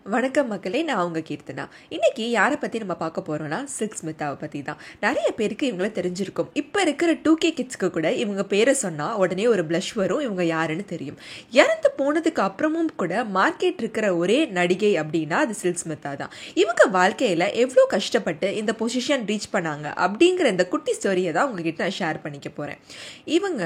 வணக்கம் மக்களே, நான் உங்கள் கீர்த்தனா. இன்றைக்கி யாரை பற்றி நம்ம பார்க்க போகிறோன்னா சில்க் ஸ்மிதாவை பற்றி தான். நிறைய பேருக்கு இவங்கள தெரிஞ்சிருக்கும். இப்போ இருக்கிற 2K கிட்ஸ்க்கு கூட இவங்க பேரை சொன்னால் உடனே ஒரு ப்ளஷ் வரும், இவங்க யாருன்னு தெரியும். இறந்து போனதுக்கு அப்புறமும் கூட மார்க்கெட் இருக்கிற ஒரே நடிகை அப்படின்னா அது சில்க் ஸ்மிதா தான். இவங்க வாழ்க்கையில் எவ்வளோ கஷ்டப்பட்டு இந்த பொசிஷன் ரீச் பண்ணாங்க அப்படிங்கிற இந்த குட்டி ஸ்டோரியை தான் உங்ககிட்ட நான் ஷேர் பண்ணிக்க போகிறேன். இவங்க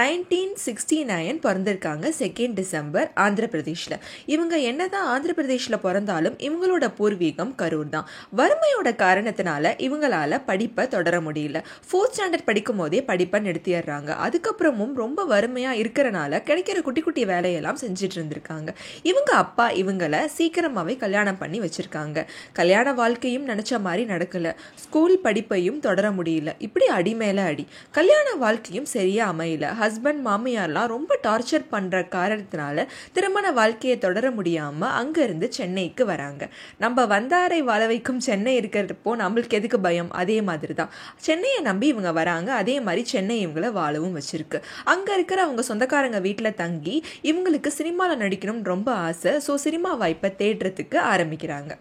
1969 பிறந்திருக்காங்க, 2 டிசம்பர், ஆந்திர பிரதேஷில். இவங்க என்னதான் ஆந்திர பிரதேஷில் பிறந்தாலும் இவங்களோட பூர்வீகம் கரூர் தான். வறுமையோட காரணத்தினால இவங்களால படிப்பை தொடர முடியல. 4th ஸ்டாண்டர்ட் படிக்கும் போதே படிப்பை நிறுத்திடுறாங்க. அதுக்கப்புறமும் ரொம்ப வறுமையா இருக்கிறனால கிடைக்கிற குட்டி குட்டி வேலையெல்லாம் செஞ்சுட்டு இருந்திருக்காங்க. இவங்க அப்பா இவங்களை சீக்கிரமாவே கல்யாணம் பண்ணி வச்சிருக்காங்க. கல்யாண வாழ்க்கையும் நினைச்ச மாதிரி நடக்கல. ஸ்கூல் படிப்பையும் தொடர முடியல. இப்படி அடி மேல அடி. கல்யாண வாழ்க்கையும் சரியா அமையல. ஹஸ்பண்ட் மாமியார்லாம் ரொம்ப டார்ச்சர் பண்ற காரணத்தினால திருமண வாழ்க்கையை தொடர முடியாம அங்க இருந்து சென்னைக்கு வராங்க. நம்ம வந்தாரை வாழ வைக்கும் சென்னை இருக்கிறப்போ நம்மளுக்கு எதுக்கு பயம்? அதே மாதிரி தான் சென்னையை நம்பி இவங்க வராங்க. அதே மாதிரி சென்னை இவங்களை வாழவும் வச்சிருக்கு. அங்க இருக்கிற அவங்க சொந்தக்காரங்க வீட்டில் தங்கி இவங்களுக்கு சினிமாவில் நடிக்கணும்னு ரொம்ப ஆசை. ஸோ சினிமா வாய்ப்பை தேடுறதுக்கு ஆரம்பிக்கிறாங்க.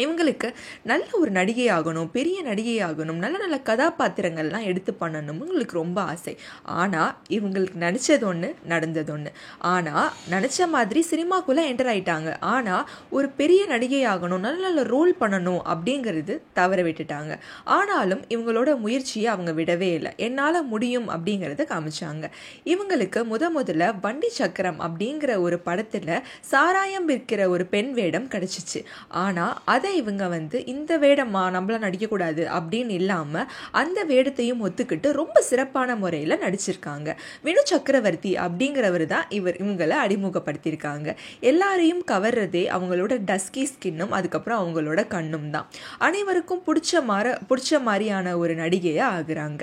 இவங்களுக்கு நல்ல ஒரு நடிகை ஆகணும், பெரிய நடிகை ஆகணும், நல்ல நல்ல கதாபாத்திரங்கள்லாம் எடுத்து பண்ணணும் இவங்களுக்கு ரொம்ப ஆசை. ஆனால் இவங்களுக்கு நினச்சது ஒன்று, நடந்தது ஒன்று. ஆனால் நினச்ச மாதிரி சினிமாக்குள்ளே என்டர் ஆகிட்டாங்க. ஆனால் ஒரு பெரிய நடிகை ஆகணும், நல்ல நல்ல ரோல் பண்ணணும் அப்படிங்கிறது தவற விட்டுட்டாங்க. ஆனாலும் இவங்களோட முயற்சியை அவங்க விடவே இல்லை. என்னால் முடியும் அப்படிங்கிறத காமிச்சாங்க. இவங்களுக்கு முதல்ல வண்டி சக்கரம் அப்படிங்கிற ஒரு படத்தில் சாராயம் விற்கிற ஒரு பெண் வேடம் கிடச்சிச்சு. ஆனால் அதை இவங்க இந்த வேடமா நம்மள நடிக்கக்கூடாது அப்படின்னு இல்லாமல் அந்த வேடத்தையும் ஒத்துக்கிட்டு ரொம்ப சிறப்பான முறையில் நடிச்சிருக்காங்க. வினு சக்கரவர்த்தி அப்படிங்கிறவர் தான் இவங்களை அறிமுகப்படுத்தியிருக்காங்க. எல்லாரையும் கவர்றதே அவங்களோட டஸ்கி ஸ்கின்னும் அதுக்கப்புறம் அவங்களோட கண்ணும் தான். அனைவருக்கும் பிடிச்ச மாதிரியான ஒரு நடிகையாக ஆகுறாங்க.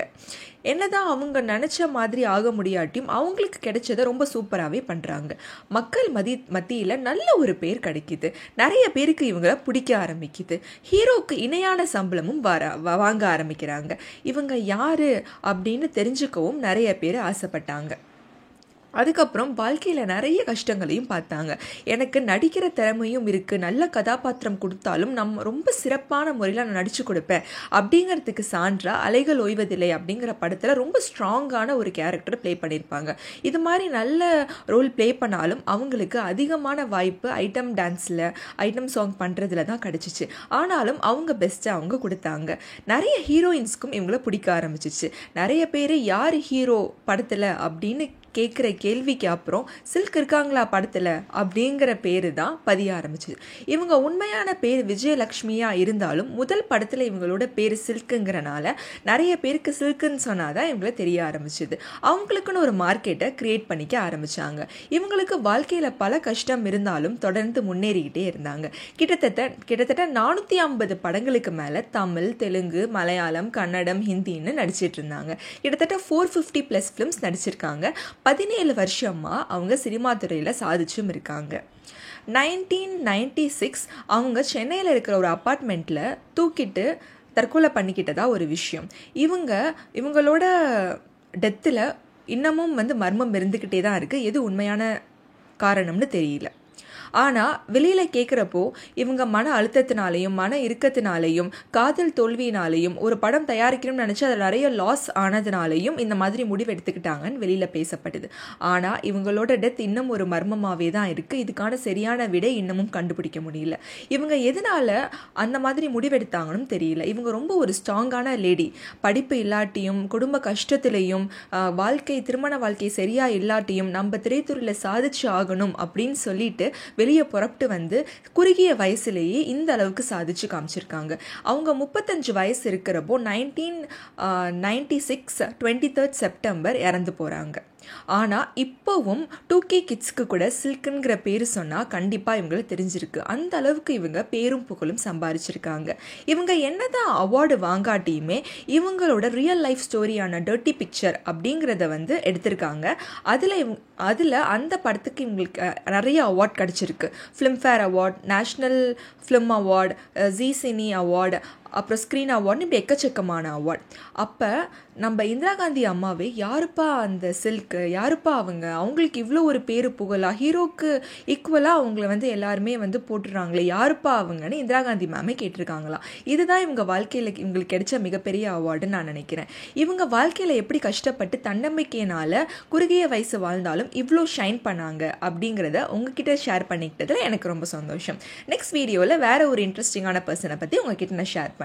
என்னதான் அவங்க நினச்ச மாதிரி ஆக முடியாட்டியும் அவங்களுக்கு கிடைச்சதை ரொம்ப சூப்பராகவே பண்ணுறாங்க. மக்கள் மத்தியில் நல்ல ஒரு பேர் கிடைக்கிது. நிறைய பேருக்கு இவங்களை பிடிக்க ஆரம்பிக்குது. ஹீரோக்கு இணையான சம்பளமும் வாங்க ஆரம்பிக்கிறாங்க. இவங்க யார் அப்படின்னு தெரிஞ்சுக்கவும் நிறைய பேர் ஆசைப்பட்டாங்க. அதுக்கப்புறம் வாழ்க்கையில் நிறைய கஷ்டங்களையும் பார்த்தாங்க. எனக்கு நடிக்கிற திறமையும் இருக்குது, நல்ல கதாபாத்திரம் கொடுத்தாலும் நம்ம ரொம்ப சிறப்பான முறையில் நான் நடித்து கொடுப்பேன் அப்படிங்கிறதுக்கு சான்றா அலைகள் ஓய்வதில்லை அப்படிங்கிற படத்தில் ரொம்ப ஸ்ட்ராங்கான ஒரு கேரக்டர் ப்ளே பண்ணியிருப்பாங்க. இது மாதிரி நல்ல ரோல் ப்ளே பண்ணாலும் அவங்களுக்கு அதிகமான வாய்ப்பு ஐட்டம் டான்ஸில், ஐட்டம் சாங் பண்ணுறதுல தான் கிடச்சிச்சு. ஆனாலும் அவங்க பெஸ்ட்டை அவங்க கொடுத்தாங்க. நிறைய ஹீரோயின்ஸ்க்கும் இவங்கள பிடிக்க ஆரம்பிச்சிச்சு. நிறைய பேர் யார் ஹீரோ படத்தில் அப்படின்னு கேட்குற கேள்விக்கு அப்புறம் சில்க் இருக்காங்களா படத்தில் அப்படிங்கிற பேர் தான் பதிய ஆரம்பிச்சிது. இவங்க உண்மையான பேர் விஜயலக்ஷ்மியாக இருந்தாலும் முதல் படத்தில் இவங்களோட பேர் சில்க்குங்கிறனால நிறைய பேருக்கு சில்க்குன்னு சொன்னால் தான் இவங்களை தெரிய ஆரம்பிச்சிது. அவங்களுக்குன்னு ஒரு மார்க்கெட்டை க்ரியேட் பண்ணிக்க ஆரம்பித்தாங்க. இவங்களுக்கு வாழ்க்கையில் பல கஷ்டம் இருந்தாலும் தொடர்ந்து முன்னேறிக்கிட்டே இருந்தாங்க. கிட்டத்தட்ட 450 படங்களுக்கு மேலே தமிழ், தெலுங்கு, மலையாளம், கன்னடம், ஹிந்தின்னு நடிச்சிட்டு இருந்தாங்க. கிட்டத்தட்ட 450+ ஃபிலிம்ஸ் நடிச்சிருக்காங்க. 17 வருஷமாக அவங்க சினிமா துறையில் சாதிச்சும் இருக்காங்க. 1996 அவங்க சென்னையில் இருக்கிற ஒரு அப்பார்ட்மெண்ட்டில் தூக்கிட்டு தற்கொலை பண்ணிக்கிட்டதா ஒரு விஷயம். இவங்களோட டெத்தில் இன்னமும் மர்மம் இருந்துக்கிட்டே தான் இருக்குது. எது உண்மையான காரணம்னு தெரியல. ஆனால் வெளியில் கேட்குறப்போ இவங்க மன அழுத்தத்தினாலையும் மன இறுக்கத்தினாலையும் காதல் தோல்வியினாலையும் ஒரு படம் தயாரிக்கணும்னு நினச்சி அதில் நிறைய லாஸ் ஆனதுனாலையும் இந்த மாதிரி முடிவு எடுத்துக்கிட்டாங்கன்னு வெளியில் பேசப்படுது. ஆனால் இவங்களோட டெத் இன்னும் ஒரு மர்மமாகவே தான் இருக்குது. இதுக்கான சரியான விடை இன்னமும் கண்டுபிடிக்க முடியல. இவங்க எதனால் அந்த மாதிரி முடிவெடுத்தாங்கன்னு தெரியல. இவங்க ரொம்ப ஒரு ஸ்ட்ராங்கான லேடி. படிப்பு இல்லாட்டியும் குடும்ப கஷ்டத்துலேயும் திருமண வாழ்க்கை சரியாக இல்லாட்டியும் நம்ம திரைத்துறையில் சாதிச்சு ஆகணும் அப்படின்னு சொல்லிட்டு வெளியே புறப்பட்டு குறுகிய வயசுலேயே இந்த அளவுக்கு சாதிச்சு காமிச்சிருக்காங்க. அவங்க 35 வயசு இருக்கிறப்போ 1996 23rd செப்டம்பர் இறந்து போகிறாங்க. ஆனால் இப்போவும் 2K கிட்ஸ்க்கு கூட சில்க்குங்கிற பேர் சொன்னால் கண்டிப்பாக இவங்களை தெரிஞ்சிருக்கு. அந்த அளவுக்கு இவங்க பேரும் புகழும் சம்பாதிச்சிருக்காங்க. இவங்க என்னதான் அவார்டு வாங்காட்டியுமே இவங்களோட ரியல் லைஃப் ஸ்டோரியான டர்ட்டி பிக்சர் அப்படிங்கிறத எடுத்திருக்காங்க. அதில் அந்த படத்துக்கு இவங்களுக்கு நிறைய அவார்ட் கிடச்சிருக்கு. Filmfare award, national film award, Zee cine award, அப்புறம் ஸ்க்ரீன் அவார்ட்னு இப்படி எக்கச்சக்கமான அவார்ட். அப்போ நம்ம இந்திரா காந்தி அம்மாவே யாருப்பா அந்த சில்க்கு, யாருப்பா அவங்களுக்கு இவ்வளோ ஒரு பேரு புகழா, ஹீரோக்கு ஈக்குவலாக அவங்கள எல்லாருமே போட்டுடுறாங்களே, யாருப்பா அவங்கன்னு இந்திரா காந்தி மேமே கேட்டிருக்காங்களாம். இதுதான் இவங்க வாழ்க்கையில் இவங்களுக்கு கிடைச்ச மிகப்பெரிய அவார்டுன்னு நான் நினைக்கிறேன். இவங்க வாழ்க்கையில் எப்படி கஷ்டப்பட்டு தன்னம்பிக்கையினால் குறுகிய வயசு வாழ்ந்தாலும் இவ்வளோ ஷைன் பண்ணாங்க அப்படிங்கிறத உங்ககிட்ட ஷேர் பண்ணிக்கிட்டதில் எனக்கு ரொம்ப சந்தோஷம். நெக்ஸ்ட் வீடியோவில் வேறு ஒரு இன்ட்ரெஸ்டிங்கான பர்சனை பற்றி உங்ககிட்ட நான் ஷேர்